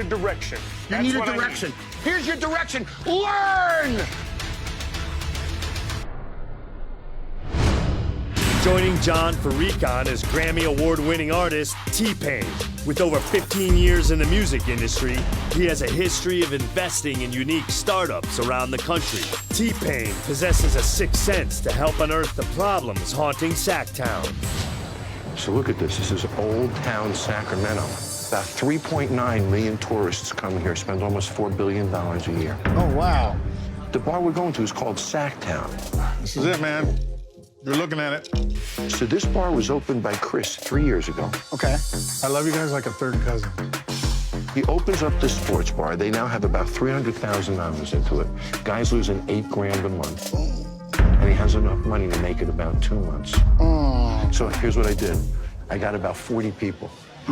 direction. You need a direction. Here's your direction. Learn! Joining Jon for Recon is Grammy Award-winning artist T-Pain. With over 15 years in the music industry, he has a history of investing in unique startups around the country. T-Pain possesses a sixth sense to help unearth the problems haunting Sacktown. So look at this. This is Old Town Sacramento. About 3.9 million tourists come here, spend almost $4 billion a year. Oh, wow. The bar we're going to is called Sacktown. This is it, man. You're looking at it. So this bar was opened by Chris 3 years ago. Okay. I love you guys like a third cousin. He opens up this sports bar. They now have about $300,000 into it. Guy's losing $8 grand a month. And he has enough money to make it about 2 months. So here's what I did. I got about 40 people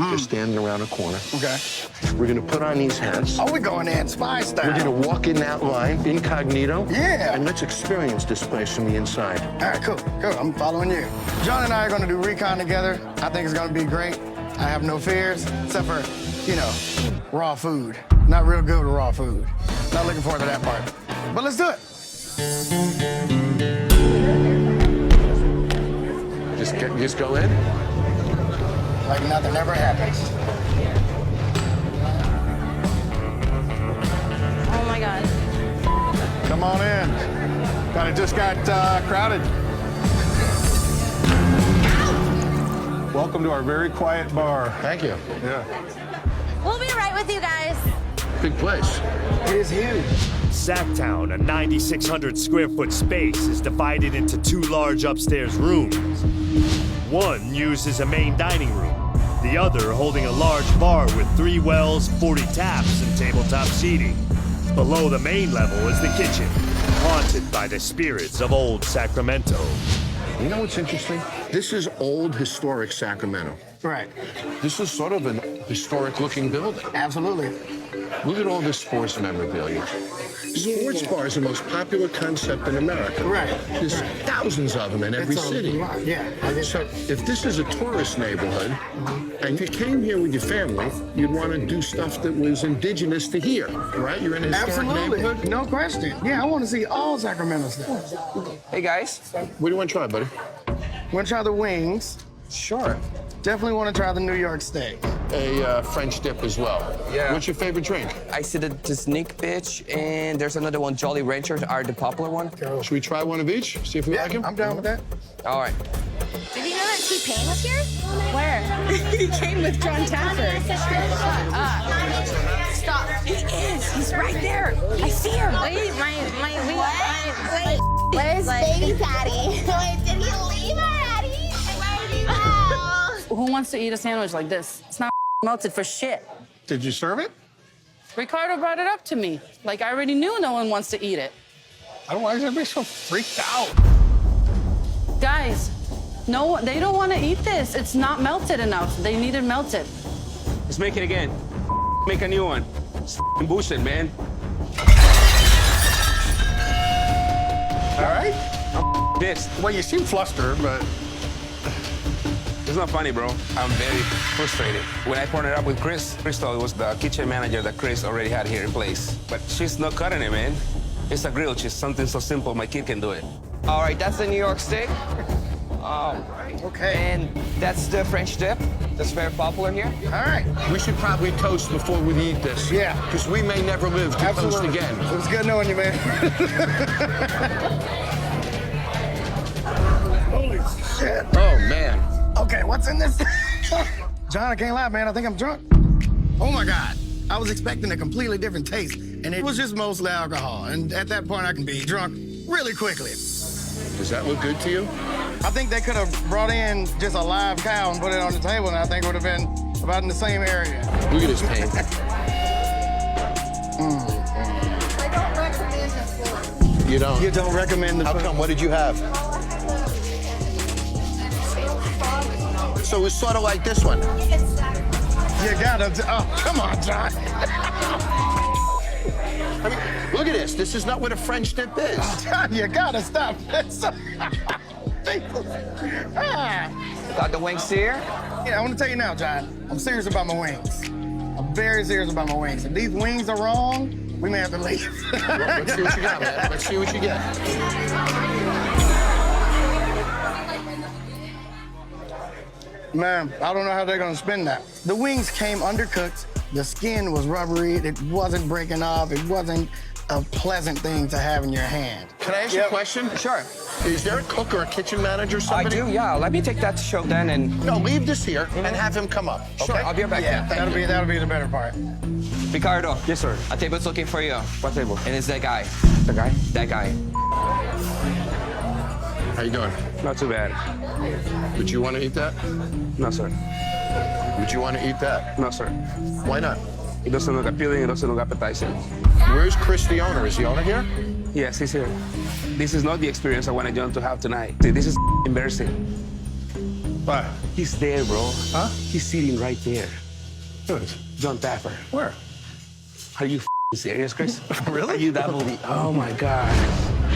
just standing around a corner. Okay. We're gonna put on these hats. Oh, we're going in spy style. We're gonna walk in that line, incognito. Yeah. And let's experience this place from the inside. All right, cool. I'm following you. Jon and I are gonna do Recon together. I think it's gonna be great. I have no fears, except for, you know, raw food. Not real good with raw food. Not looking forward to that part. But let's do it. Just go in. Like nothing ever happens. Oh my God. Come on in. It just got crowded. Welcome to our very quiet bar. Thank you. Yeah. We'll be right with you guys. Big place. It is huge. Sacktown, a 9,600 square foot space, is divided into two large upstairs rooms. One used as a main dining room, the other holding a large bar with 3 wells, 40 taps, and tabletop seating. Below the main level is the kitchen, haunted by the spirits of old Sacramento. You know what's interesting? This is old historic Sacramento. Right. This is sort of an historic-looking building. Absolutely. Look at all this sports memorabilia. Sports bar is the most popular concept in America. Right. There's thousands of them in every city. Yeah. So if this is a tourist neighborhood, and you came here with your family, you'd want to do stuff that was indigenous to here, right? You're in a historic neighborhood. No question. Yeah, I want to see all Sacramento stuff. Hey, guys. What do you want to try, buddy? Want to try the wings? Sure. Definitely want to try the New York steak. A French dip as well. Yeah. What's your favorite drink? I see the sneak bitch, and there's another one, Jolly Ranchers are the popular one. Should we try one of each? See if we like him? I'm down with that. All right. Did you know that T-Pain was here? Where? He came with Jon Taffer. Stop. He is. He's right there. I see him. Wait, wait. Where's baby Patty? Wait, did he leave already? Where did he go? Who wants to eat a sandwich like this? It's not melted for shit. Did you serve it? Ricardo brought it up to me. Like, I already knew no one wants to eat it. I don't know why is everybody so freaked out. Guys, no, they don't want to eat this. It's not melted enough. They need it melted. Let's make it again. Make a new one. It's bullshit, man. All right. I'm pissed. Well, you seem flustered, but It's not funny, bro. I'm very frustrated. When I partnered up with Crystal was the kitchen manager that Chris already had here in place. But she's not cutting it, man. It's a grill. She's something so simple my kid can do it. All right, that's the New York steak. okay. And that's the French dip. That's very popular here. All right. We should probably toast before we eat this. Yeah. Because we may never live to toast again. It was good knowing you, man. Holy shit. Oh, man. Okay, what's in this? Jon, I can't lie, man. I think I'm drunk. Oh, my God. I was expecting a completely different taste, and it was just mostly alcohol. And at that point, I can be drunk really quickly. Does that look good to you? I think they could have brought in just a live cow and put it on the table, and I think it would have been about in the same area. Look at this paint. I don't recommend this food. You don't? You don't recommend the How food? come? What did you have? So it's sort of like this one. You gotta. Oh, come on, Jon. I mean, look at this. This is not what a French dip is. Jon, you gotta stop this. Got the wings here. Yeah, I want to tell you now, Jon. I'm serious about my wings. I'm very serious about my wings. If these wings are wrong, we may have to leave. Let's see what you got, man. Let's see what you get. Man, I don't know how they're gonna spin that. The wings came undercooked. The skin was rubbery. It wasn't breaking off. It wasn't a pleasant thing to have in your hand. Can I ask you a question? Sure. Is there a cook or a kitchen manager, I somebody? do, yeah. Let me take that to show then and... No, leave this here and have him come up, okay? Sure, I'll be right back. Yeah, that'll be the better part. Ricardo. Yes, sir. A table's looking for you. What table? And it's that guy. The guy? That guy. How you doing? Not too bad. Would you want to eat that? No, sir. Would you want to eat that? No, sir. Why not? It doesn't look appealing. It doesn't look appetizing. Where's Chris, the owner? Is the owner here? Yes, he's here. This is not the experience I wanted Jon to have tonight. See, this is embarrassing. What? He's there, bro. Huh? He's sitting right there. Who is? Jon Taffer. Where? Are you serious, Chris? Really? Are you that movie? Oh, my God.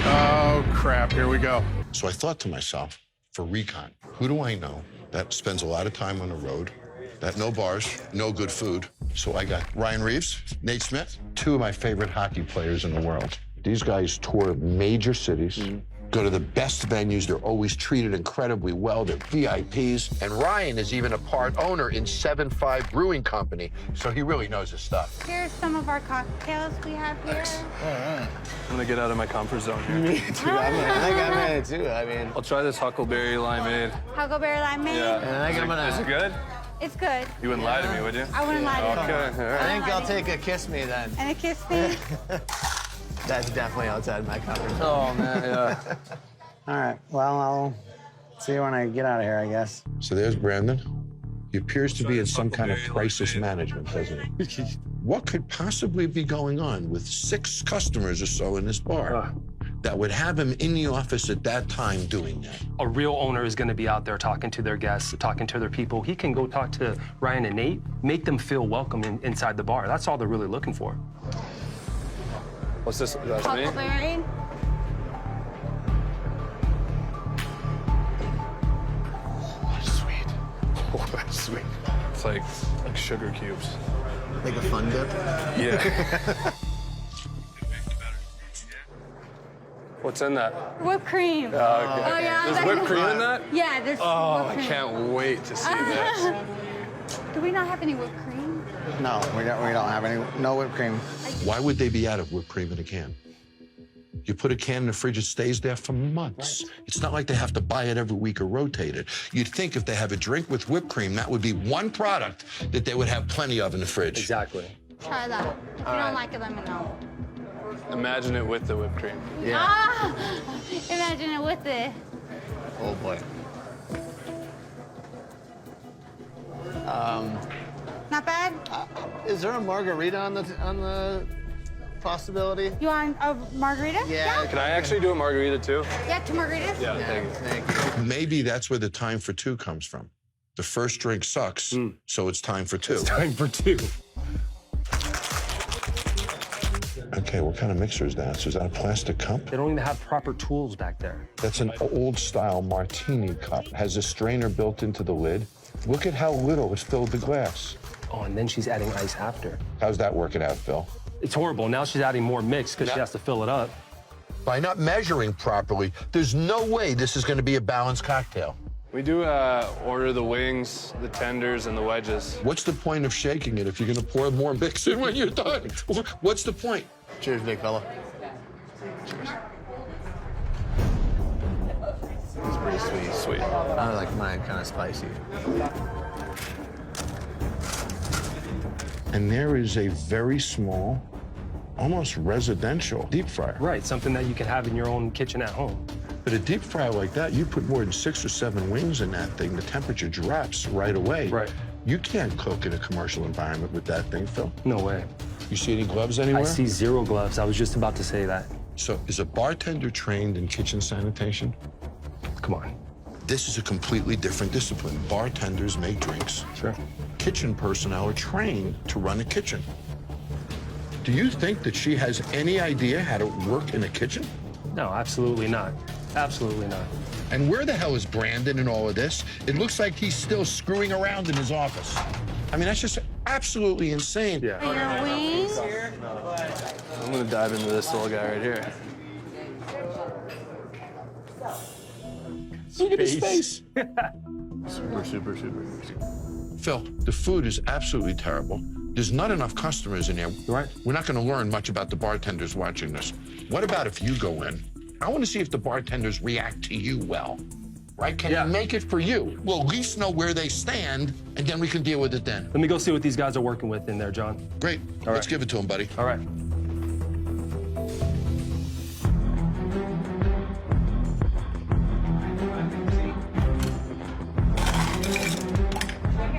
Oh, crap. Here we go. So I thought to myself, for recon, who do I know that spends a lot of time on the road, that no bars, no good food? So I got Ryan Reeves, Nate Smith, two of my favorite hockey players in the world. These guys tour major cities, go to the best venues. They're always treated incredibly well. They're VIPs. And Ryan is even a part owner in 7-5 Brewing Company, so he really knows his stuff. Here's some of our cocktails we have here. I'm gonna get out of my comfort zone here. Me too. I think I'm in it too. I mean, I'll try this huckleberry limeade. Huckleberry limeade. Yeah. and I think I'm gonna. Is it good? It's good. You wouldn't lie to me, would you? I wouldn't lie to you. Okay, all right. I think I'll take a kiss me then. And a kiss me. That's definitely outside my comfort zone. Oh, man, yeah. All right. Well, I'll see you when I get out of here, I guess. So there's Brandon. He appears to be in some kind of crisis management, doesn't he? What could possibly be going on with 6 customers or so in this bar that would have him in the office at that time doing that? A real owner is going to be out there talking to their guests, talking to their people. He can go talk to Ryan and Nate, make them feel welcome inside the bar. That's all they're really looking for. What's this? That's me? Huckleberry. That's sweet. Oh, that's sweet. It's like sugar cubes. Like a fun dip? Yeah. What's in that? Whipped cream. Okay. Oh, yeah. There's whipped cream in that? Yeah, there's Oh, whipped I cream. can't wait to see this. Do we not have any whipped cream? No, we don't have any. No whipped cream. Why would they be out of whipped cream in a can? You put a can in the fridge, it stays there for months. It's not like they have to buy it every week or rotate it. You'd think if they have a drink with whipped cream, that would be one product that they would have plenty of in the fridge. Exactly. Try that. If you don't like it, let me know. Imagine it with the whipped cream. Yeah. Ah! Imagine it with it. Oh boy. Not bad? Is there a margarita on the possibility? You want a margarita? Yeah. Can I actually do a margarita too? Yeah, 2 margaritas? Yeah, thank you. Thank you. Maybe that's where the time for 2 comes from. The first drink sucks, so it's time for 2. It's time for 2. Okay, what kind of mixer is that? So is that a plastic cup? They don't even have proper tools back there. That's an old-style martini cup. Has a strainer built into the lid. Look at how little has filled the glass. Oh, and then she's adding ice after. How's that working out, Phil? It's horrible. Now she's adding more mix because she Yeah. has to fill it up. By not measuring properly, there's no way this is going to be a balanced cocktail. We do order the wings, the tenders, and the wedges. What's the point of shaking it if you're going to pour more mix in when you're done? What's the point? Cheers, big fella. It's pretty sweet. Sweet. I like mine kind of spicy. And there is a very small, almost residential deep fryer. Right, something that you can have in your own kitchen at home. But a deep fryer like that, you put more than 6 or 7 wings in that thing, the temperature drops right away. Right. You can't cook in a commercial environment with that thing, Phil. No way. You see any gloves anywhere? I see 0 gloves. I was just about to say that. So is a bartender trained in kitchen sanitation? Come on. This is a completely different discipline. Bartenders make drinks. Sure. Kitchen personnel are trained to run a kitchen. Do you think that she has any idea how to work in a kitchen? No, absolutely not. Absolutely not. And where the hell is Brandon in all of this? It looks like he's still screwing around in his office. I mean, that's just absolutely insane. Your wings? I'm gonna dive into this little guy right here. Look at his face. Super. Phil, the food is absolutely terrible. There's not enough customers in there. Right. We're not going to learn much about the bartenders watching this. What about if you go in? I want to see if the bartenders react to you well. Right? Can you make it for you? We'll at least know where they stand, and then we can deal with it then. Let me go see what these guys are working with in there, John. Great. Let's give it to them, buddy. All right.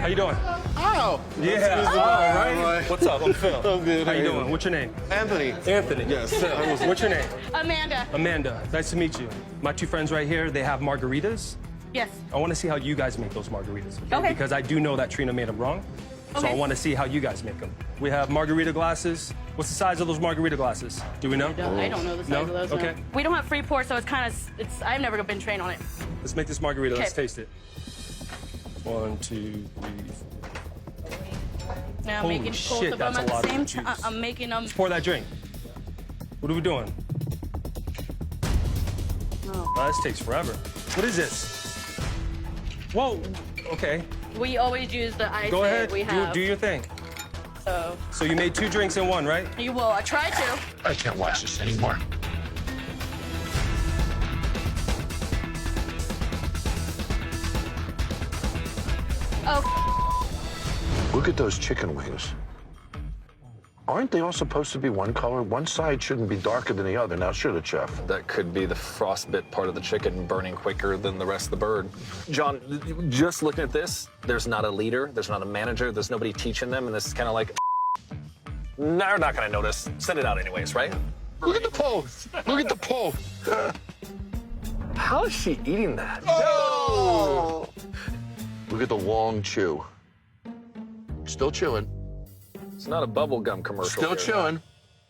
How you doing? Oh! Yeah. Right? What's up? I'm Phil. I'm good. How you doing? What's your name? Anthony. Anthony. Yes. What's your name? Amanda. Amanda. Nice to meet you. My two friends right here, they have margaritas. Yes. I want to see how you guys make those margaritas. Okay. Because I do know that Trina made them wrong. So I want to see how you guys make them. We have margarita glasses. What's the size of those margarita glasses? Do we know? I don't know the size of those. Okay. No. We don't have free pour, so it's kind of, I've never been trained on it. Let's make this margarita. Let's Okay. taste it. 1, 2, 3, 4. Now I'm Holy making shit, both of them that's a at the lot of same juice. time. I'm making them. Let's pour that drink. What are we doing? Oh, this takes forever. What is this? Whoa. Okay. We always use the ice Go that ahead. we have. Do your thing. So So you made 2 drinks in one, right? you will. I try to. I can't watch this anymore. Oh, Look at those chicken wings. Aren't they all supposed to be one color? One side shouldn't be darker than the other. Now, should it, Chef? That could be the frostbit part of the chicken burning quicker than the rest of the bird. John, just looking at this, there's not a leader, there's not a manager, there's nobody teaching them, and this is kind of like, no, they're not gonna notice. Send it out anyways, right? Look at the pose. Look at the pose. How is she eating that? Oh! Look at the long chew. Still chewing. It's not a bubble gum commercial. Still chewing.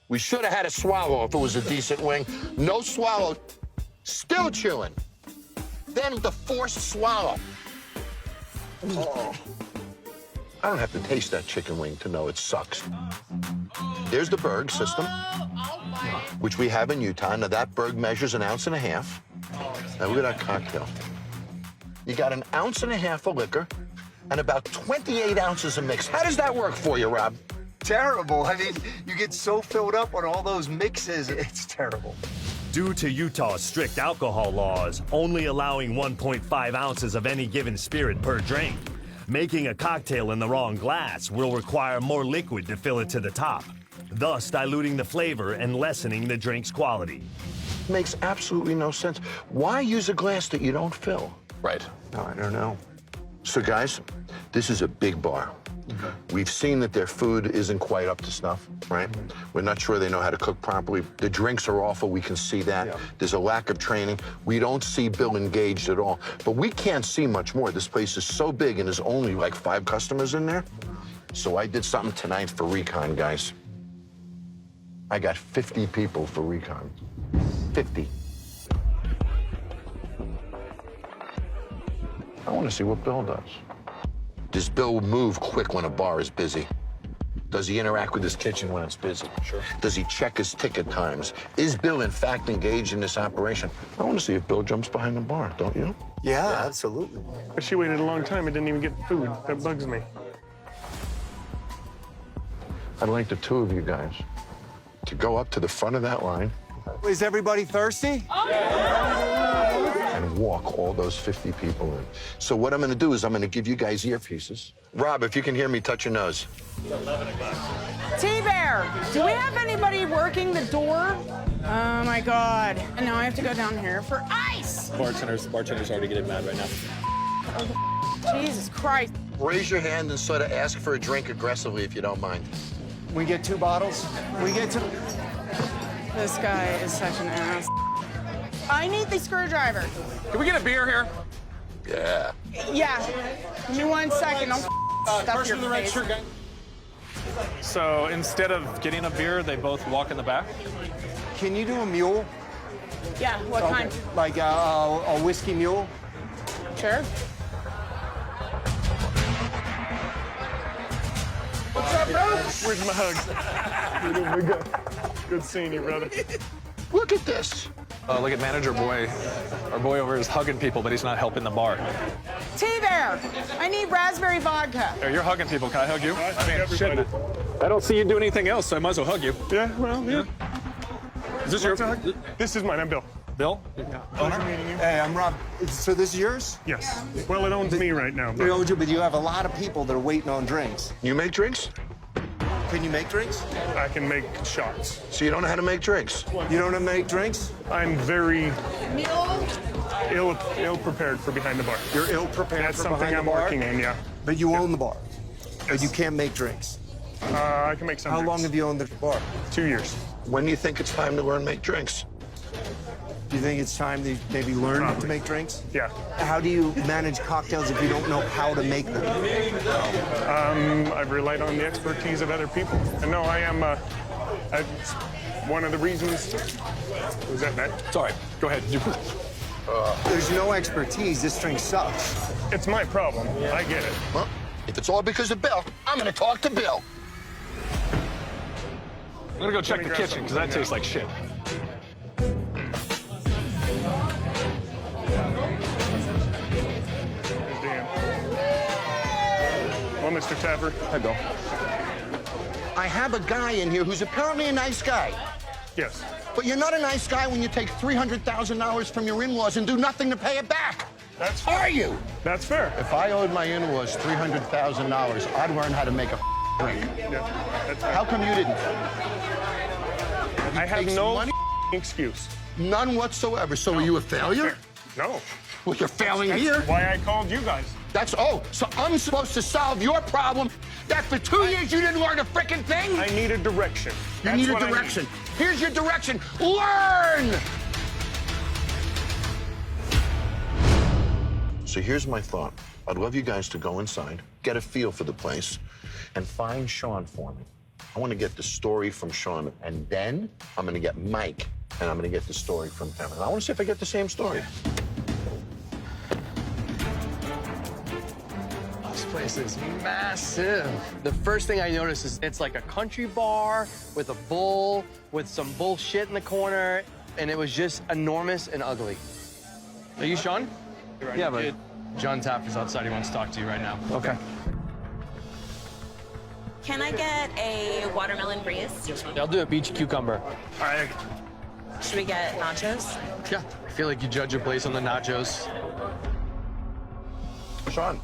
We should have had a swallow if it was a decent wing. No swallow. Still chewing. Then the forced swallow. Oh. I don't have to taste that chicken wing to know it sucks. There's the Berg system, which we have in Utah. Now, that Berg measures 1.5 ounces. Now, look at that cocktail. You got 1.5 ounces of liquor and about 28 ounces of mix. How does that work for you, Rob? Terrible. I mean, you get so filled up on all those mixes, it's terrible. Due to Utah's strict alcohol laws, only allowing 1.5 ounces of any given spirit per drink, making a cocktail in the wrong glass will require more liquid to fill it to the top, thus diluting the flavor and lessening the drink's quality. Makes absolutely no sense. Why use a glass that you don't fill? Right. No, I don't know. So, guys, this is a big bar. Okay. We've seen that their food isn't quite up to snuff, right? We're not sure they know how to cook properly. The drinks are awful. We can see that. Yeah. There's a lack of training. We don't see Bill engaged at all. But we can't see much more. This place is so big and there's only like 5 customers in there. So I did something tonight for recon, guys. I got 50 people for recon. 50. I want to see what Bill does. Does Bill move quick when a bar is busy? Does he interact with his kitchen when it's busy? Sure. Does he check his ticket times? Is Bill, in fact, engaged in this operation? I want to see if Bill jumps behind the bar, don't you? Yeah, absolutely. But she waited a long time and didn't even get food. That bugs me. I'd like the 2 of you guys to go up to the front of that line. Is everybody thirsty? And walk all those 50 people in. So what I'm going to do is I'm going to give you guys earpieces. Rob, if you can hear me, touch your nose. T-Bear, do we have anybody working the door? Oh my God. And now I have to go down here for ice. Bartender's already getting mad right now. Jesus Christ. Raise your hand and sort of ask for a drink aggressively if you don't mind. We get 2 bottles. We get 2. This guy is such an ass. I need the screwdriver. Can we get a beer here? Yeah. Yeah. Give me 1 second. Don't stuff your face. So instead of getting a beer, they both walk in the back? Can you do a mule? Yeah, what kind? Like a whiskey mule? Sure. Where's my hug? Good seeing you, brother. Look at this. Look at manager boy. Our boy over here is hugging people, but he's not helping the bar. T-Bear, I need raspberry vodka. Hey, you're hugging people. Can I hug you? Everybody. I don't see you do anything else, so I might as well hug you. Yeah, well, yeah. Is this your hug? This is mine. I'm Bill. Bill? Pleasure meeting you. Hey, I'm Rob. So this is yours? Yes. Well, it owns me right now. It owns you, but you have a lot of people that are waiting on drinks. You make drinks? Can you make drinks? I can make shots. So you don't know how to make drinks? You don't know how to make drinks? I'm very ill prepared for behind the bar. You're ill prepared That's for something behind I'm the bar? working on, yeah. But you own the bar. But you can't make drinks. I can make some How drinks. long have you owned the bar? 2 years. When do you think it's time to learn to make drinks? Do you think it's time to maybe learn to make drinks? Yeah. How do you manage cocktails if you don't know how to make them? I've relied on the expertise of other people. And no, I am, one of the reasons. Was that Matt? Sorry. Go ahead. There's no expertise. This drink sucks. It's my problem. I get it. Well, if it's all because of Bill, I'm going to talk to Bill. I'm gonna go check the kitchen, because that tastes like shit. Dan. Well, Mr. Taffer. Hi, Bill. I have a guy in here who's apparently a nice guy. Yes. But you're not a nice guy when you take $300,000 from your in-laws and do nothing to pay it back. That's fair. Are you? That's fair. If I owed my in-laws $300,000, I'd learn how to make a drink. Yeah, that's fair. How come you didn't? I have no excuse. None whatsoever. So are you a failure? No. Well, you're failing That's here. why I called you guys. So I'm supposed to solve your problem that for 2 years you didn't learn a frickin' thing? I need a direction. You need a direction. Here's your direction. Learn! So here's my thought. I'd love you guys to go inside, get a feel for the place, and find Sean for me. I want to get the story from Sean, and then I'm going to get Mike, and I'm going to get the story from him. And I want to see if I get the same story. This place is massive. The first thing I noticed is it's like a country bar with a bowl, with some bullshit in the corner, and it was just enormous and ugly. Are you Sean? Yeah, but Jon Taffer's outside. He wants to talk to you right now. Okay. Can I get a watermelon breeze? I'll do a beach cucumber. All right. Should we get nachos? Yeah. I feel like you judge a place on the nachos. Sean,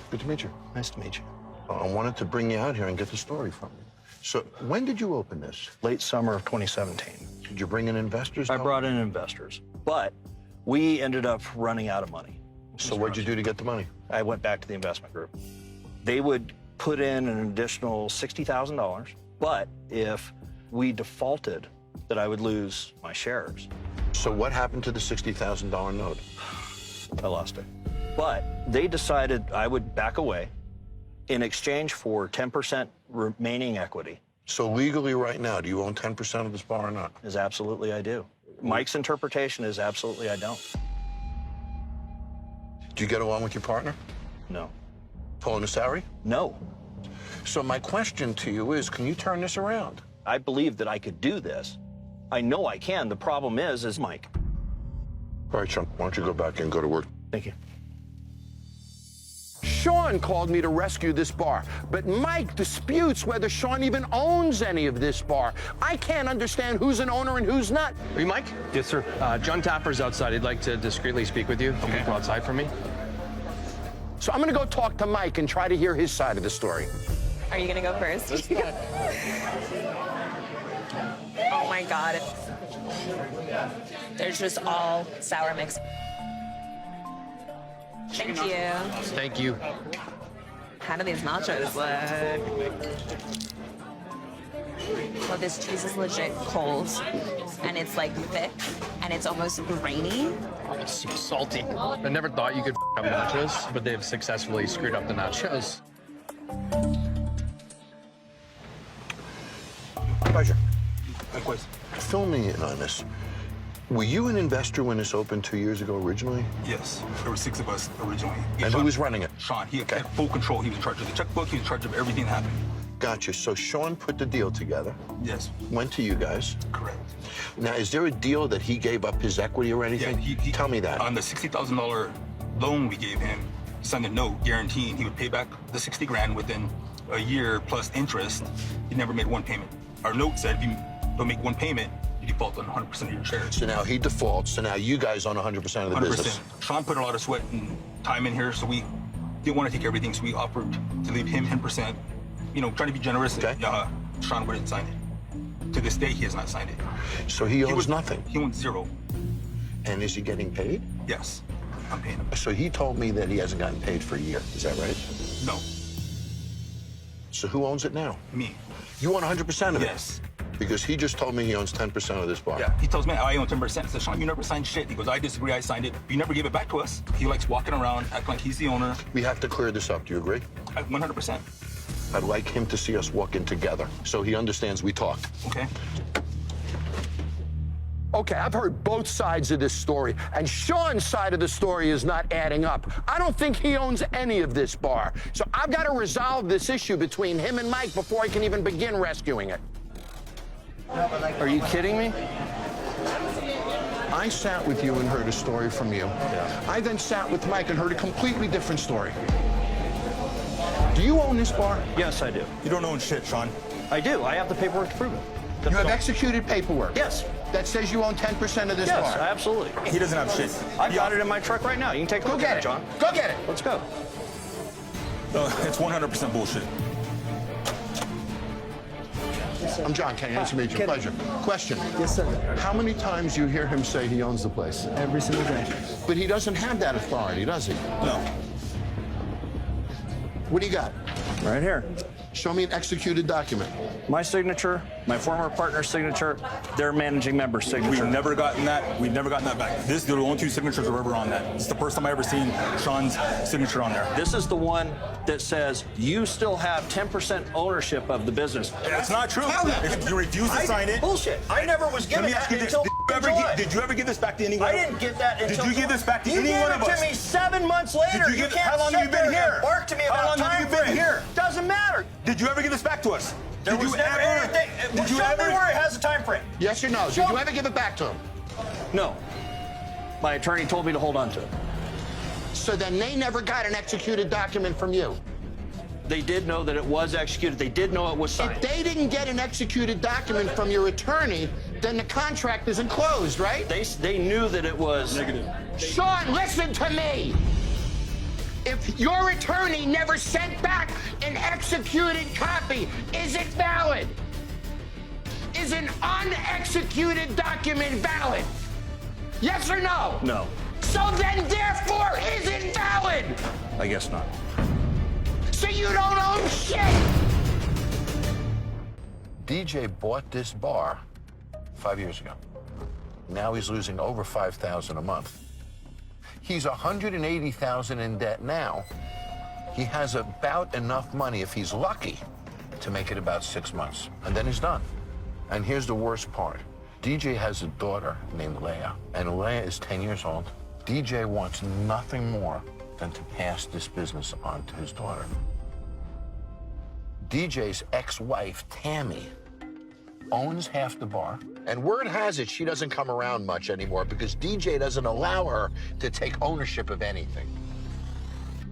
good to meet you. Nice to meet you. I wanted to bring you out here and get the story from you. So when did you open this? Late summer of 2017. Did you bring in investors? I brought in investors, but we ended up running out of money. So what'd you do to get the money? I went back to the investment group. They would put in an additional $60,000, but if we defaulted, that I would lose my shares. So what happened to the $60,000 note? I lost it. But they decided I would back away in exchange for 10% remaining equity. So legally right now, do you own 10% of this bar or not? Is absolutely I do. Mike's interpretation is absolutely I don't. Do you get along with your partner? No. Pulling the salary? No. So my question to you is, can you turn this around? I believe that I could do this. I know I can. The problem is Mike. All right, Sean, why don't you go back and go to work? Thank you. Sean called me to rescue this bar, but Mike disputes whether Sean even owns any of this bar. I can't understand who's an owner and who's not. Are you Mike? Yes, sir. Jon Taffer's outside. He'd like to discreetly speak with you. If you can go outside for me. So I'm gonna go talk to Mike and try to hear his side of the story. Are you gonna go first? Oh my God. There's just all sour mix. Thank you. Thank you. How do these nachos look? Well, this cheese is legit cold, and it's like thick, and it's almost grainy. Oh, it's so salty. I never thought you could up nachos, but they've successfully screwed up the nachos. Pleasure. Likewise. Fill me in on this. Were you an investor when this opened 2 years ago originally? Yes, there were 6 of us originally. And who was running it? Sean. He had full control. He was in charge of the checkbook. He was in charge of everything that happened. Gotcha. So Sean put the deal together. Yes. Went to you guys. Correct. Now, is there a deal that he gave up his equity or anything? Yeah, he Tell me that. On the $60,000 loan we gave him, he signed a note guaranteeing he would pay back the 60 grand within a year plus interest. He never made one payment. Our note said if you don't make one payment, you default on 100% of your shares. So now he defaults, so now you guys own 100% of the 100%. business. Sean put a lot of sweat and time in here, so we didn't want to take everything, so we offered to leave him 10%. You know, trying to be generous. Okay. Sean wouldn't sign it. To this day, he has not signed it. So he owns nothing? He owns zero. And is he getting paid? Yes, I'm paying him. So he told me that he hasn't gotten paid for a year. Is that right? No. So who owns it now? Me. You own 100% of it? Yes. Because he just told me he owns 10% of this bar. Yeah, he tells me I own 10%. I said, Sean, you never signed shit. He goes, I disagree, I signed it. You never gave it back to us. He likes walking around, acting like he's the owner. We have to clear this up. Do you agree? 100%. I'd like him to see us walking together so he understands we talked. Okay. Okay, I've heard both sides of this story, and Sean's side of the story is not adding up. I don't think he owns any of this bar. So I've got to resolve this issue between him and Mike before I can even begin rescuing it. Are you kidding me? I sat with you and heard a story from you. Yeah. I then sat with Mike and heard a completely different story. Do you own this bar? Yes, I do. You don't own shit, Sean. I do. I have the paperwork to prove it. You have executed paperwork? Yes. That says you own 10% of this bar? Yes, absolutely. He doesn't have shit. I've got it in my truck right now. You can take a look at it, John. Go get it. Let's go. It's 100% bullshit. I'm John Kenny. Nice to meet you. Pleasure. Question. Yes, sir. How many times do you hear him say he owns the place? Every single day. But he doesn't have that authority, does he? No. What do you got? Right here. Show me an executed document. My signature, my former partner's signature, their managing member's signature. We've never gotten that. We've never gotten that back. This is the only 2 signatures are ever on that. This is the first time I ever seen Sean's signature on there. This is the one that says you still have 10% ownership of the business. That's not true. If you refuse to sign it. Bullshit. I never was given that until Did you ever give this back to anyone? I didn't get that until. Did you give this back to any one of us? You gave it to me 7 months later. Did you give, how long have you been here? Bark to me about how long have you been here? Doesn't matter. Did you ever give this back to us? There was never anything. Did you show ever? me where it has a time frame. Yes or no? Did you ever give it back to him? No. My attorney told me to hold on to it. So then they never got an executed document from you? They did know that it was executed. They did know it was signed. If they didn't get an executed document from your attorney, then the contract isn't closed, right? They knew that it was negative. Sean, listen to me. If your attorney never sent back an executed copy, is it valid? Is an unexecuted document valid? Yes or no? No. So then, therefore, is it valid? I guess not. So you don't own shit! DJ bought this bar 5 years ago. Now he's losing over $5,000 a month. He's $180,000 in debt now. He has about enough money, if he's lucky, to make it about 6 months. And then he's done. And here's the worst part. DJ has a daughter named Leia, and Leia is 10 years old. DJ wants nothing more than to pass this business on to his daughter. DJ's ex-wife, Tammy, owns half the bar. And word has it she doesn't come around much anymore because DJ doesn't allow her to take ownership of anything.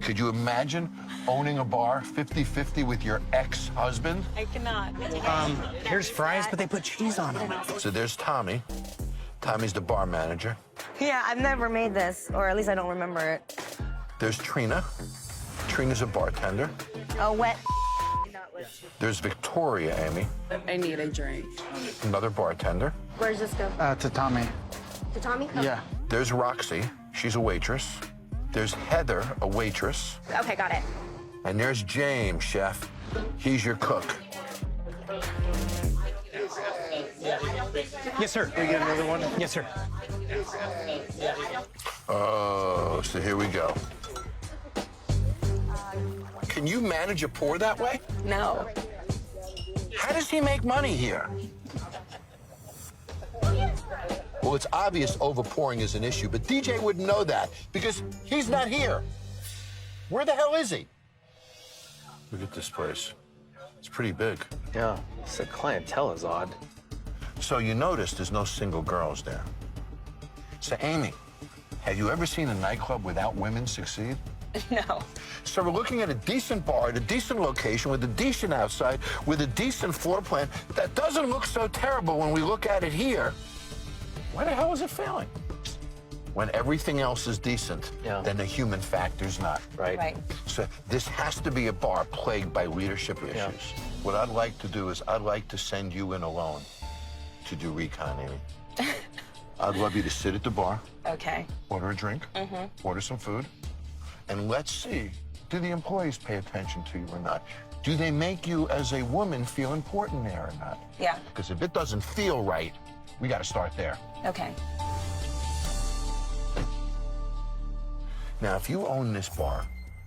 Could you imagine owning a bar 50-50 with your ex-husband? I cannot. Here's fries, but they put cheese on them. So there's Tommy. Tommy's the bar manager. Yeah, I've never made this, or at least I don't remember it. There's Trina. Trina's a bartender. A wet. There's Victoria, Amy. I need a drink. Another bartender. Where's this go? To Tommy. To Tommy? Yeah. There's Roxy. She's a waitress. There's Heather, a waitress. Okay, got it. And there's James, chef. He's your cook. Yes, sir. Can we get another one? Yes, sir. Oh, so here we go. Can you manage a pour that way? No. How does he make money here? Well, Well, it's obvious overpouring is an issue, but DJ wouldn't know that because he's not here. Where the hell is he? Look at this place. It's pretty big. Yeah, the clientele is odd. So you notice there's no single girls there. So, Amy, have you ever seen a nightclub without women succeed? No. So we're looking at a decent bar at a decent location with a decent outside, with a decent floor plan. That doesn't look so terrible when we look at it here. Why the hell is it failing? When everything else is decent, then the human factor's not. Right. So this has to be a bar plagued by leadership issues. What I'd like to do is I'd like to send you in alone to do recon, Amy. I'd love you to sit at the bar, Okay. order a drink, order some food, and let's see, do the employees pay attention to you or not? Do they make you, as a woman, feel important there or not? Yeah. Because if it doesn't feel right, we got to start there. Okay. Now, if you own this bar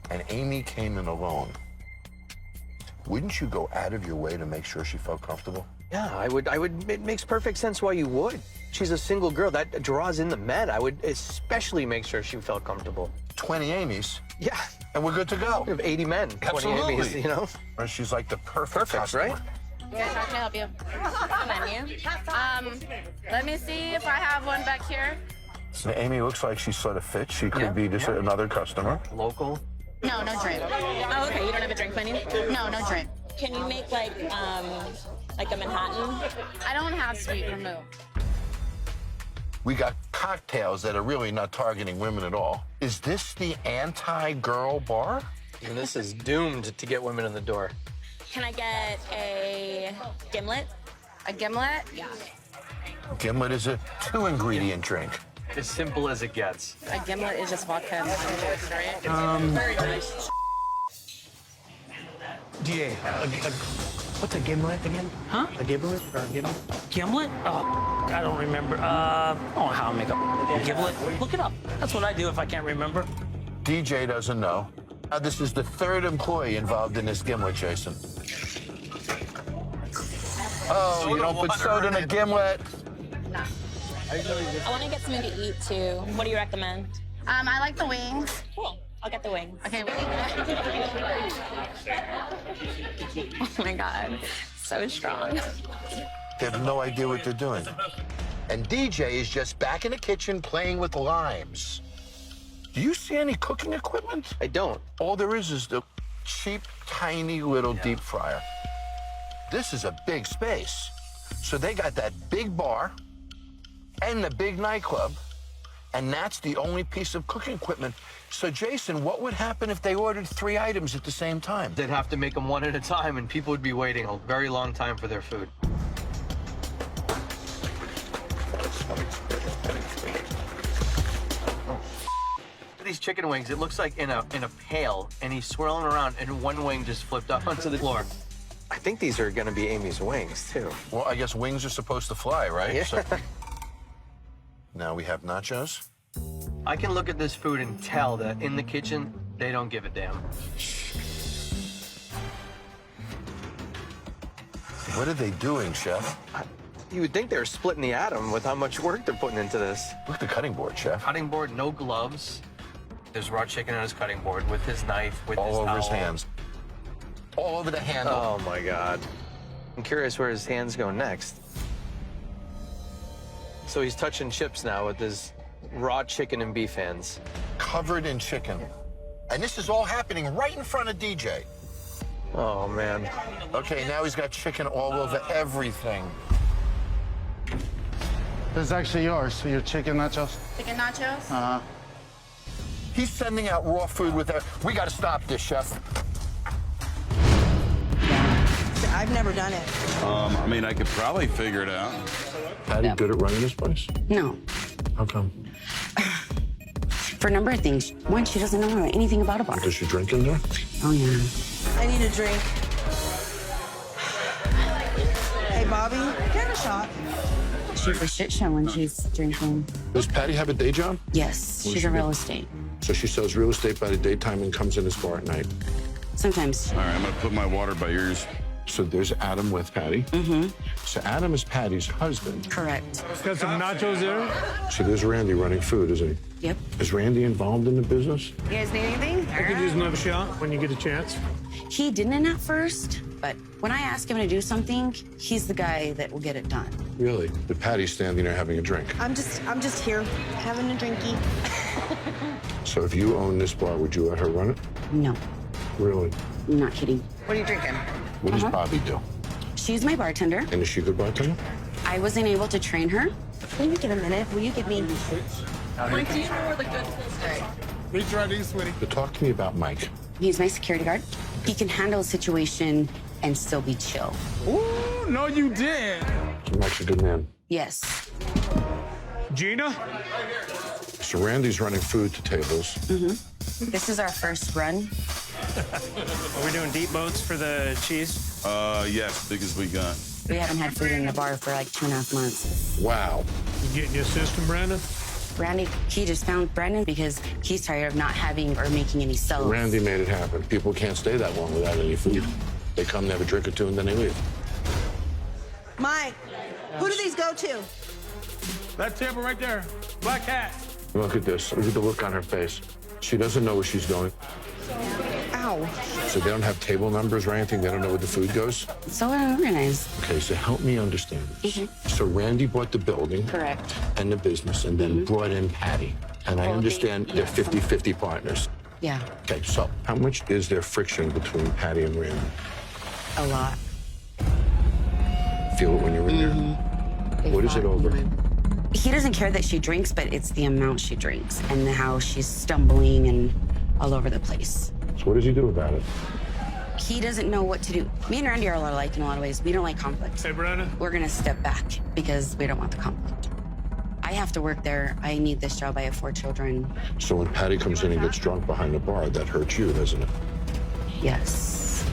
and Amy came in alone, wouldn't you go out of your way to make sure she felt comfortable? Yeah, I would. It makes perfect sense why you would. She's a single girl. That draws in the men. I would especially make sure she felt comfortable. 20 Amy's. Yeah. And we're good to go. We have 80 men. 20 Absolutely. Amy's, you know? Or she's like the perfect customer. Right? Yes, how can I help you? Menu. Let me see if I have one back here. So Amy looks like she sort of fits. She could be just another customer. Local. No, no drink. Oh, okay. You don't have a drink menu? No, no drink. Can you make like a Manhattan? I don't have sweet vermouth. We got cocktails that are really not targeting women at all. Is this the anti-girl bar? And this is doomed to get women in the door. Can I get a gimlet? A gimlet? Yeah. Gimlet is a 2-ingredient drink. As simple as it gets. A gimlet is just vodka and juice, right? Very nice. DA, what's a gimlet again? Huh? A gimlet or a gimlet? Gimlet? Oh, I don't remember. I don't know how to make a gimlet. Look it up. That's what I do if I can't remember. DJ doesn't know. This is the 3rd employee involved in this gimlet, Jason. Oh, you don't put soda in a gimlet? No. I want to get something to eat too. What do you recommend? I like the wings. Cool. I'll get the wings. Okay. Oh my God. So strong. They have no idea what they're doing. And DJ is just back in the kitchen playing with limes. Do you see any cooking equipment? I don't. All there is the cheap, tiny little deep fryer. This is a big space. So they got that big bar and the big nightclub, and that's the only piece of cooking equipment. So, Jason, what would happen if they ordered 3 items at the same time? They'd have to make them one at a time, and people would be waiting a very long time for their food. These chicken wings, it looks like in a pail, and he's swirling around, and one wing just flipped up onto the floor. I think these are gonna be Amy's wings, too. Well, I guess wings are supposed to fly, right? Yeah. So, now we have nachos. I can look at this food and tell that in the kitchen, they don't give a damn. What are they doing, Chef? You would think they're splitting the atom with how much work they're putting into this. Look at the cutting board, Chef. Cutting board, no gloves. There's raw chicken on his cutting board with his knife, with All his over his towel. hands. All over the handle. Oh, my God. I'm curious where his hands go next. So he's touching chips now with his raw chicken and beef hands. Covered in chicken. And this is all happening right in front of DJ. Oh, man. Okay, now he's got chicken all over everything. This is actually yours, your chicken nachos. Chicken nachos? Uh-huh. He's sending out raw food with that. We got to stop this, Chef. I've never done it. I mean, I could probably figure it out. Patty, good at running this place? No. How come? For a number of things. One, she doesn't know anything about a bar. Does she drink in there? Oh, yeah. I need a drink. Hey, Bobby, get a shot. She's a shit show when she's drinking. Does Patty have a day job? Yes, What does she's she a real do? estate. So she sells real estate by the daytime and comes in this bar at night. Sometimes. All right, I'm gonna put my water by yours. So there's Adam with Patty. Mm-hmm. So Adam is Patty's husband. Correct. Got some nachos there? So there's Randy running food, isn't he? Yep. Is Randy involved in the business? You guys need anything? I could use another shot when you get a chance. He didn't at first, but when I ask him to do something, he's the guy that will get it done. Really? But Patty's standing there having a drink. I'm just here having a drinky. So if you own this bar, would you let her run it? No, Really? I'm not kidding. What are you drinking? What does Bobby do? She's my bartender. And is she a good bartender? I wasn't able to train her. Will you get a minute? Will you give me? Mike, do you know where the good things are? Reach right in, sweetie. But talk to me about Mike. He's my security guard. He can handle a situation and still be chill. Ooh, no, you did. So Mike's a good man. Yes. Gina? So Randy's running food to tables. Mm-hmm. This is our first run. Are we doing deep boats for the cheese? Yes, big as we got. We haven't had food in the bar for like 2.5 months. Wow. You getting your system, Brandon? Randy, he just found Brandon because he's tired of not having or making any sales. Randy made it happen. People can't stay that long without any food. They come, they have a drink or two, and then they leave. Mike, who do these go to? That table right there. Black cat. Look at this. Look at the look on her face. She doesn't know where she's going. Ow. So they don't have table numbers or anything? They don't know where the food goes? So unorganized. Okay, so help me understand this. So Randy bought the building. Correct. And the business, and then brought in Patty. And I understand they're 50-50 partners. Yeah, Okay, so how much is there friction between Patty and Randy? a lot. Feel it when you're in there? What is it over? He doesn't care that she drinks, but it's the amount she drinks and how she's stumbling and all over the place. So what does he do about it? He doesn't know what to do. Me and Randy are a lot alike in a lot of ways. We don't like conflict. Hey, Brandon. We're gonna step back because we don't want the conflict. I have to work there. I need this job. I have 4 children. So when Patty comes in and gets drunk behind the bar, that hurts you, doesn't it? Yes.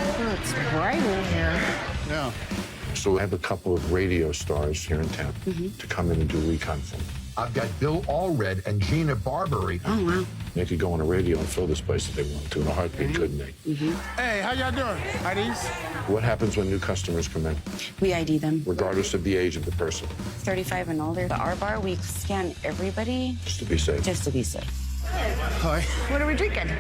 It's bright in here. Yeah. So I have a couple of radio stars here in town to come in and do recon for me. I've got Bill Allred and Gina Barbary. Oh, wow. They could go on the radio and fill this place if they wanted to in a heartbeat, couldn't they? Hey, how y'all doing? IDs? What happens when new customers come in, We ID them. regardless of the age of the person, 35 and older. At our bar, we scan everybody just to be safe? just to be safe. Hi. What are we drinking?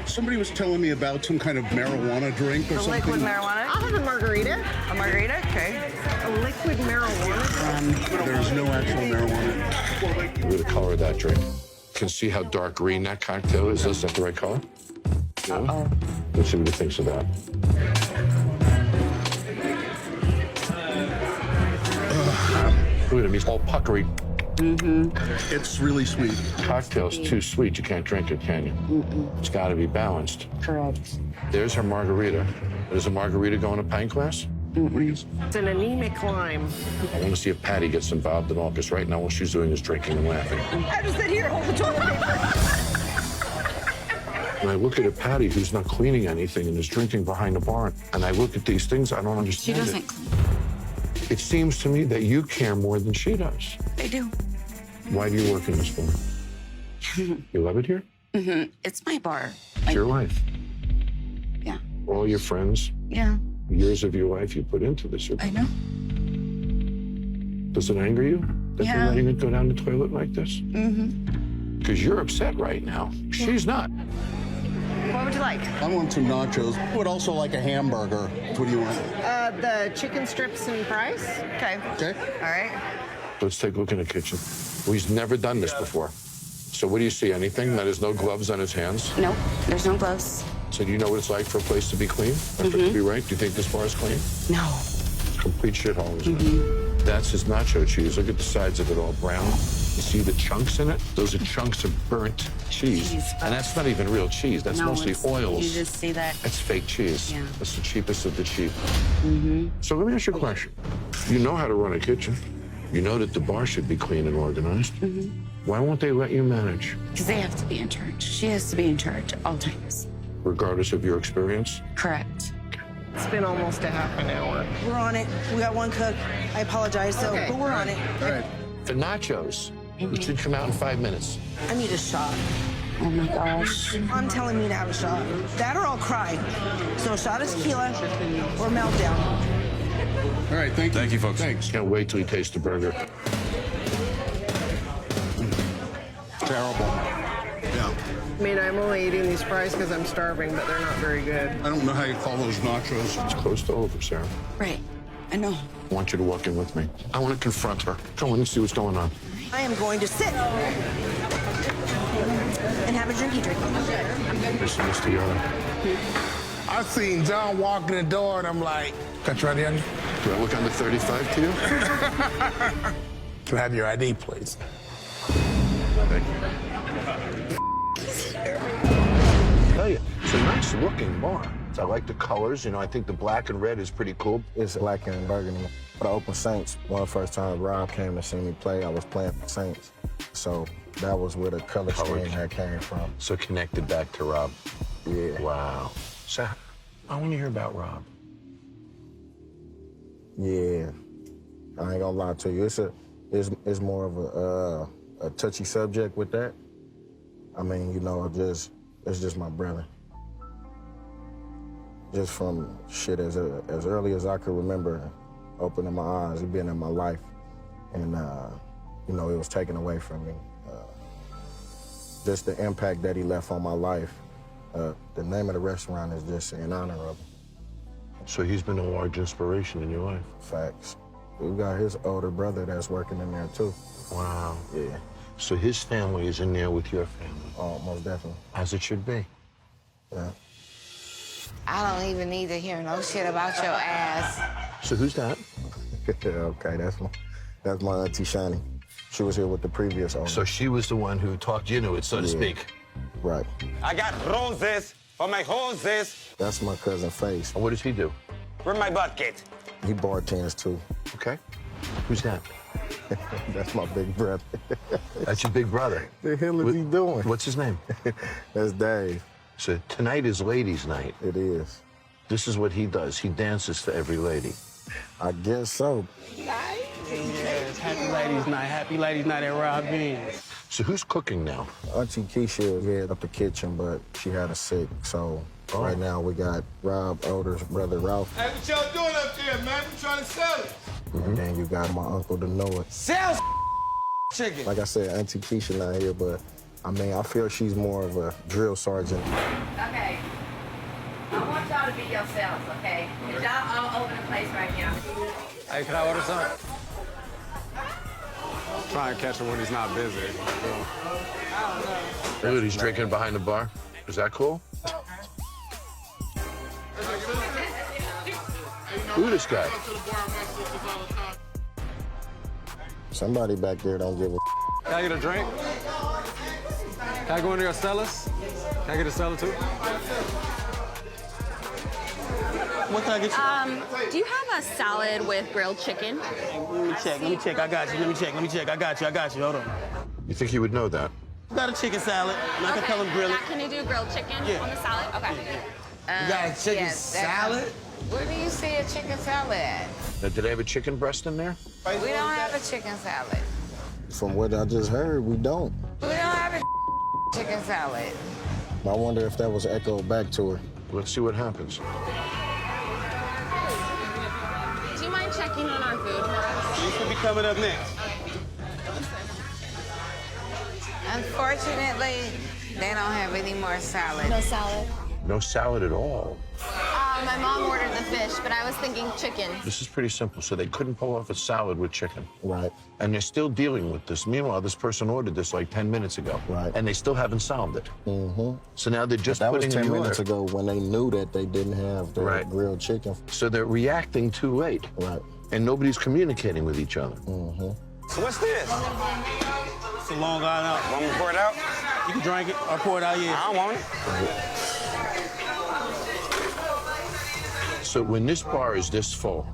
Somebody was telling me about some kind of marijuana drink or A something. liquid marijuana? I'll have a margarita. A margarita? Okay. A liquid marijuana? There's no actual marijuana. Look at the color of that drink. You can see how dark green that cocktail is. Is that the right color? Uh-oh. Let's see what he thinks of that. Look at him, he's all puckery. It's really sweet. Cocktail's too sweet, you can't drink it, can you? It's gotta be balanced. Correct. There's her margarita. Does a margarita go in a pint glass? It's an anemic lime. I want to see if Patty gets involved at all, because right now all she's doing is drinking and laughing. I just sit here and hold the toilet paper. And I look at a Patty who's not cleaning anything and is drinking behind the bar, and I look at these things, I don't She understand doesn't it. clean. It seems to me that you care more than she does. They do. Why do you work in this bar? You love it here? It's my bar. It's your life. Yeah. All your friends, Yeah, years of your life you put into this. I know. Does it anger you that Yeah. they're letting it go down the toilet like this? Mm-hmm. Because you're upset right now. She's not. What would you like? I want some nachos. I would also like a hamburger. What do you want? The chicken strips and fries. Okay. Okay. All right. Let's take a look in the kitchen. He's never done this before. So what do you see? Anything? That is no gloves on his hands? No, there's no gloves. So do you know what it's like for a place to be clean? For it to be right? Do you think this bar is clean? No. It's a complete shithole, isn't it? That's his nacho cheese. Look at the sides of it all brown. You see the chunks in it? Those are chunks of burnt cheese. And that's not even real cheese. That's No, mostly it's- oils. You just see that. That's fake cheese. Yeah. That's the cheapest of the cheap. So let me ask you a question. You know how to run a kitchen. You know that the bar should be clean and organized. Why won't they let you manage, Because they have to be in charge. She has to be in charge at all times. regardless of your experience? Correct. It's been almost a half an hour. We're on it. We got one cook. I apologize, Okay. but we're on it. The nachos, it should come out in 5 minutes. I need a shot. Oh my gosh. I'm telling me to have a shot. That or I'll cry. So a shot of tequila or meltdown. All right, thank you. Thank you, folks. Thanks. Can't wait till you taste the burger. Terrible. Yeah. I mean, I'm only eating these fries because I'm starving, but they're not very good. I don't know how you call those nachos. It's close to over, Sarah. Right. I know. I want you to walk in with me. I want to confront her. Come on, let's see what's going on. I am going to sit and have a drinky drink. This is Mr. Yoda. I seen John walk in the door and I'm like, can I try the onion? Do I look under 35 to you? Can I have your ID, please? Thank you. Tell you, it's a nice looking bar. I like the colors. You know, I think the black and red is pretty cool. It's black and burgundy. For the Open Saints, one of the first times Rob came to see me play, I was playing for Saints. So that was where the color scheme that came from. So connected back to Rob. Yeah. Wow. So I want to hear about Rob. Yeah. I ain't gonna lie to you. It's more of a touchy subject with that. I mean, you know, it's just my brother. Just from shit as early as I could remember, opening my eyes, he been in my life, and you know, it was taken away from me. Just the impact that he left on my life. The name of the restaurant is just in honor of him. So he's been a large inspiration in your life. Facts. We got his older brother that's working in there too. Wow. Yeah. So his family is in there with your family. Oh, most definitely. As it should be. Yeah. I don't even need to hear no shit about your ass. So who's that? Okay, that's my auntie Shani. She was here with the previous owner. So she was the one who talked you into it, so to speak. Right. I got roses for my horses. That's my cousin Face. And what does he do? Where my bucket? He bartends too. Okay. Who's that? That's my big brother. That's your big brother? The hell is he doing? What's his name? That's Dave. So tonight is ladies' night. It is. This is what he does. He dances for every lady. I guess so. Yes, happy ladies' night. Happy ladies' night at Rob Beans. So who's cooking now? Auntie Keisha head up the kitchen, but she had a sick. So right now we got Rob older brother Ralph. Hey, what y'all doing up there, man? We trying to sell it. And then you got my uncle to know it. Sell chicken. Like I said, Auntie Keisha not here, but I mean, I feel she's more of a drill sergeant. Okay. I want y'all to be yourselves, okay? Because y'all all over the place right now. Hey, can I order something? Try and catch him when he's not busy. Dude, he's drinking behind the bar. Is that cool? Who this guy? Somebody back there don't give a. Can I get a drink? Can I go into your cellars? Can I get a cellar too? What can I get you? Do you have a salad with grilled chicken? Let me check. I got you. I got you. Hold on. You think he would know that? Got a chicken salad. And I can tell him grill it. Can you do grilled chicken on the salad? Okay. You got a chicken salad? Where do you see a chicken salad at? Now, do they have a chicken breast in there? We don't have a chicken salad. From what I just heard, we don't. We don't have a chicken salad. I wonder if that was echoed back to her. Let's see what happens. Do you mind checking on our food for us? This will be coming up next. Unfortunately, they don't have any more salad. No salad. No salad at all. My mom ordered the fish, but I was thinking chicken. This is pretty simple. So they couldn't pull off a salad with chicken. Right. And they're still dealing with this. Meanwhile, this person ordered this like 10 minutes ago. Right. And they still haven't solved it. Mm-hmm. So now they're just that was putting 10 in the minutes order. ago when they knew that they didn't have the grilled chicken. So they're reacting too late. Right. And nobody's communicating with each other. Mm-hmm. So what's this? It's a Long Island. Want me to pour it out? You can drink it or pour it out, yeah. I don't want it. So when this bar is this full,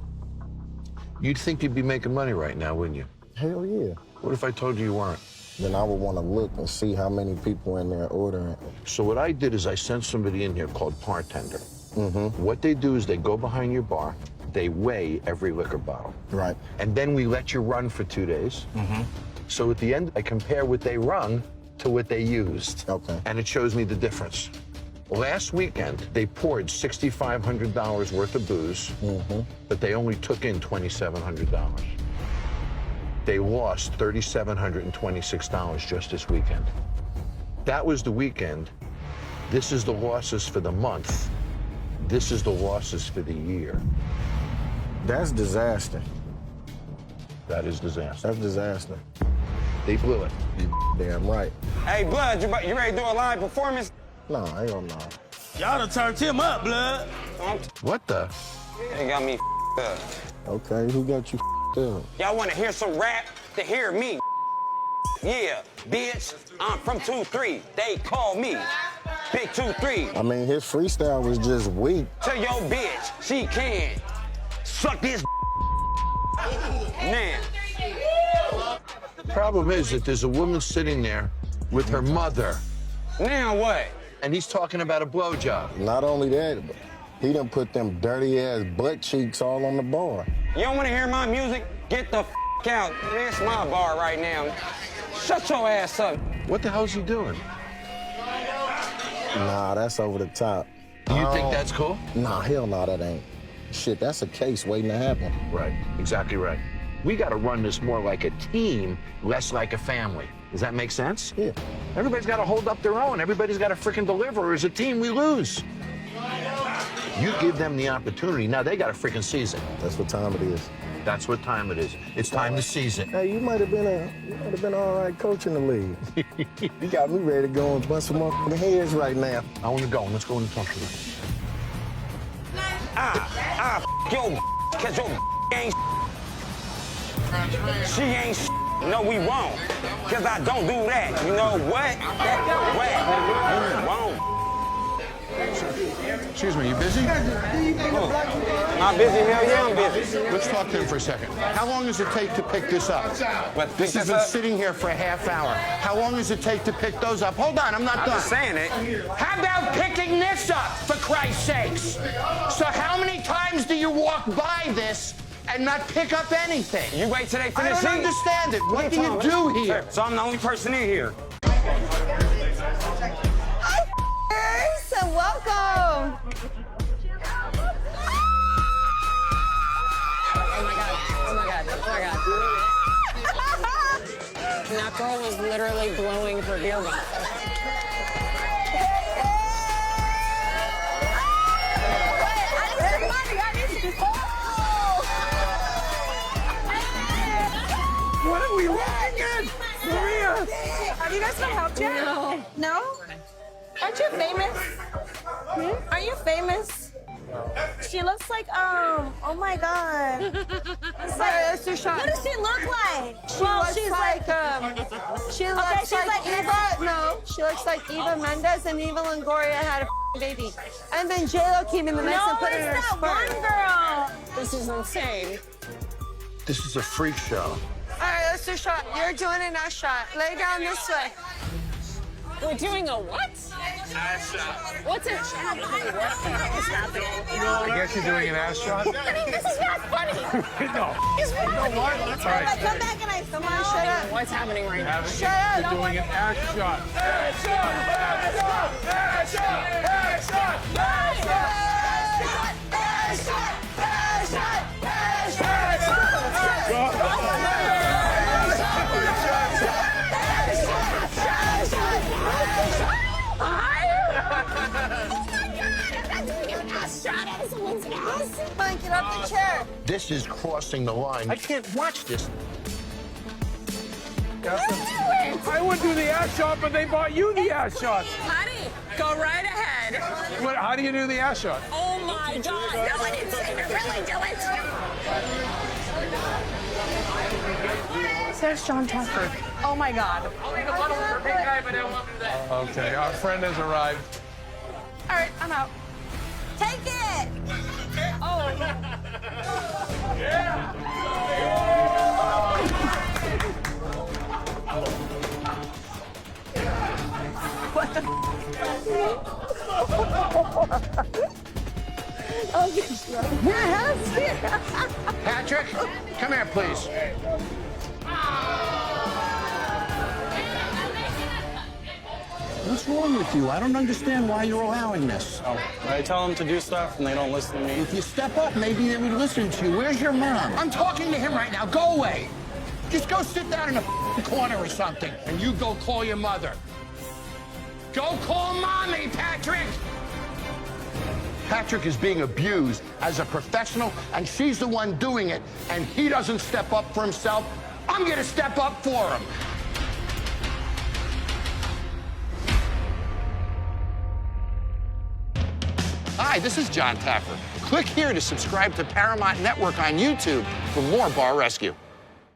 you'd think you'd be making money right now, wouldn't you? Hell yeah. What if I told you you weren't? Then I would want to look and see how many people in there ordering. So what I did is I sent somebody in here called bartender. Mm-hmm. What they do is they go behind your bar, they weigh every liquor bottle. Right. And then we let you run for 2 days. Mm-hmm. So at the end, I compare what they run to what they used. Okay. And it shows me the difference. Last weekend, they poured $6,500 worth of booze, but they only took in $2,700. They lost $3,726 just this weekend. That was the weekend. This is the losses for the month. This is the losses for the year. That's disaster. That is disaster. That's disaster. They blew it. Damn right. Hey, Blood, you ready to do a live performance? No, hell no. Y'all done turned him up, Blood. What the? They got me up. Okay, who got you up? Y'all want to hear some rap? To hear me. Yeah, bitch, I'm from 2-3. They call me Big 2-3. I mean, his freestyle was just weak. Tell your bitch she can suck this man. Problem is that there's a woman sitting there with her mother. Now what? And he's talking about a blowjob. Not only that, but he done put them dirty-ass butt cheeks all on the bar. You don't want to hear my music? Get the out. It's my bar right now. Shut your ass up. What the hell's he doing? Nah, that's over the top. You think that's cool? Nah, hell no, that ain't. Shit, that's a case waiting to happen. Right, exactly right. We got to run this more like a team, less like a family. Does that make sense? Yeah. Everybody's got to hold up their own. Everybody's got to freaking deliver. As a team, we lose. You give them the opportunity. Now they got a freaking season. That's what time it is. That's what time it is. It's time to seize it. Hey, you might have been all right coaching the league. You got me ready to go and bust some motherfucking heads right now. I want to go. Let's go and talk to them. Yo, cause your ain't she ain't no, we won't. Cause I don't do that. You know what? You won't. Excuse me, you busy? Not busy, hell yeah, I'm busy. Let's talk to him for a second. How long does it take to pick this up? What, This has been sitting here for a half hour. How long does it take to pick those up? Hold on, I'm not done. I'm just saying it. How about picking this up, for Christ's sakes? So how many times do you walk by this and not pick up anything? You wait till they finish I don't eating. understand it. What do you do here? So I'm the only person in here. So welcome. Oh my god. That girl was literally blowing her beer bottle. What are we laughing at? Maria! Have you guys been helped yet? No. No? Aren't you famous? Are you famous? She looks like, oh my God. It's like, what does she look like? She looks like Eva. No, she looks like Eva Mendes, and Eva Longoria had a baby. And then J-Lo came in the mix and put it in her sperm. One girl. This is insane. This is a freak show. All right, let's do a shot. You're doing an ass shot. Lay down this way. We're doing a what? Ass shot. What's it? What is happening? I guess you're doing an ass shot? I mean, this is not funny. No. It's funny. You know what? That's all right. Come back and come on, shut up. What's happening right now? Shut up. You're doing an ass shot. Ass shot! Ass shot! Ass shot! Ass shot! Ass shot! Ass shot! Ass shot! Ass Come on, get off the chair. This is crossing the line. I can't watch this. I would do the ass shot, but they bought you the ass shot. Honey, go right ahead. How do you do the ass shot? Oh my God. No, I didn't say it. Really do it. There's Jon Taffer. Oh my God. Okay, our friend has arrived. All right, I'm out. Take it. Oh. What the? Patrick, come here, please. What's wrong with you? I don't understand why you're allowing this. Oh, I tell them to do stuff and they don't listen to me. If you step up, maybe they would listen to you. Where's your mom? I'm talking to him right now. Go away. Just go sit down in a corner or something, and you go call your mother. Go call Mommy, Patrick! Patrick is being abused as a professional, and she's the one doing it, and he doesn't step up for himself. I'm gonna step up for him. Hi, this is Jon Taffer. Click here to subscribe to Paramount Network on YouTube for more Bar Rescue.